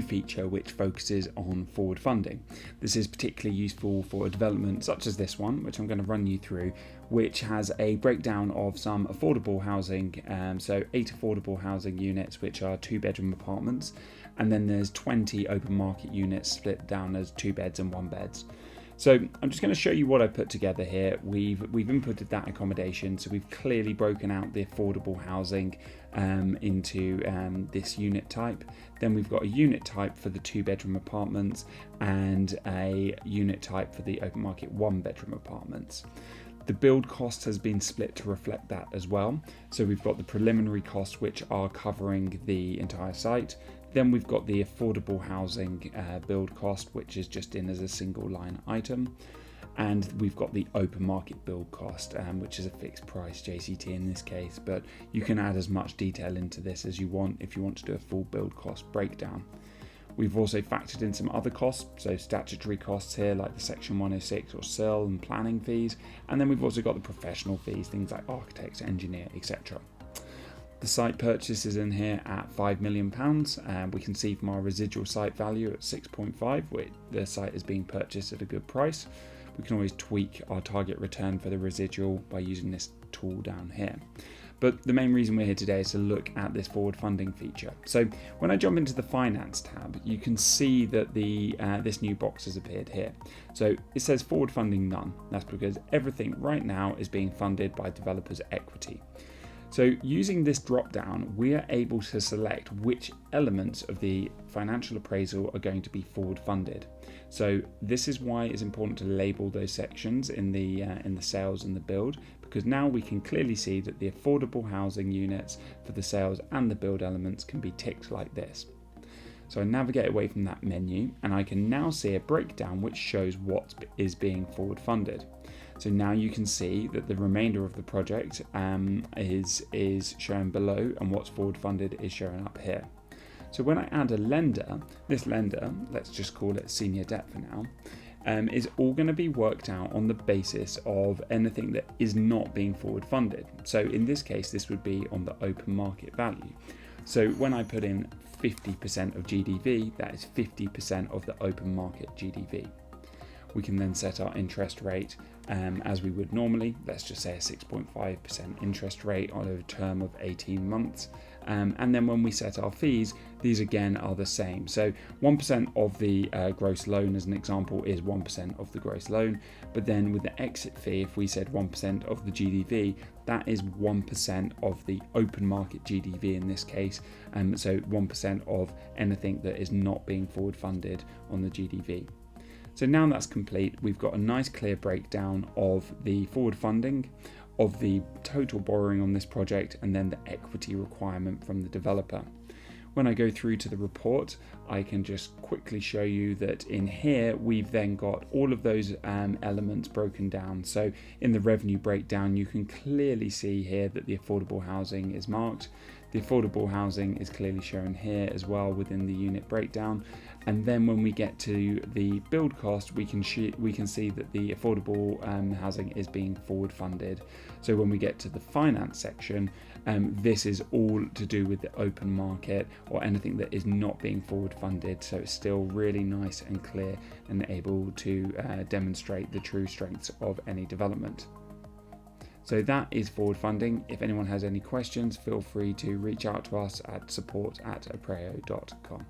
feature which focuses on forward funding. This is particularly useful for a development such as this one, which I'm going to run you through, which has a breakdown of some affordable housing, so 8 affordable housing units which are 2-bedroom apartments, and then there's 20 open market units split down as 2 beds and 1 beds. So I'm just going to show you what I put together here. We've inputted that accommodation, so we've clearly broken out the affordable housing into this unit type. Then we've got a unit type for the 2-bedroom apartments and a unit type for the open market 1-bedroom apartments. The build cost has been split to reflect that as well. So we've got the preliminary costs which are covering the entire site. Then we've got the affordable housing build cost, which is just in as a single line item. And we've got the open market build cost, which is a fixed price JCT in this case, but you can add as much detail into this as you want if you want to do a full build cost breakdown. We've also factored in some other costs, so statutory costs here like the Section 106 or SIL and planning fees, and then we've also got the professional fees, things like architects, engineer, etc. The site purchase is in here at £5 million, and we can see from our residual site value at 6.5, which the site is being purchased at a good price. We can always tweak our target return for the residual by using this tool down here. But the main reason we're here today is to look at this forward funding feature. So when I jump into the finance tab, you can see that this new box has appeared here. So it says forward funding none. That's because everything right now is being funded by developers' equity. So using this drop down, we are able to select which elements of the financial appraisal are going to be forward funded. So this is why it's important to label those sections in the sales and the build, because now we can clearly see that the affordable housing units for the sales and the build elements can be ticked like this. So I navigate away from that menu and I can now see a breakdown which shows what is being forward funded. So now you can see that the remainder of the project is shown below and what's forward funded is shown up here. So when I add a lender, this lender, let's just call it senior debt for now, is all going to be worked out on the basis of anything that is not being forward funded. So in this case, this would be on the open market value. So when I put in 50% of GDV, that is 50% of the open market GDV. We can then set our interest rate as we would normally. Let's just say a 6.5% interest rate on a term of 18 months. And then when we set our fees, these again are the same. So 1% of the gross loan, as an example, is 1% of the gross loan. But then with the exit fee, if we said 1% of the GDV, that is 1% of the open market GDV in this case. So 1% of anything that is not being forward funded on the GDV. So now that's complete, we've got a nice clear breakdown of the forward funding, of the total borrowing on this project, and then the equity requirement from the developer. When I go through to the report, I can just quickly show you that in here we've then got all of those elements broken down. So in the revenue breakdown, you can clearly see here that the affordable housing is marked. The affordable housing is clearly shown here as well within the unit breakdown. And then when we get to the build cost, we can see that the affordable housing is being forward funded. So when we get to the finance section, this is all to do with the open market or anything that is not being forward funded. So it's still really nice and clear and able to demonstrate the true strengths of any development. So that is forward funding. If anyone has any questions, feel free to reach out to us at support@aprao.com.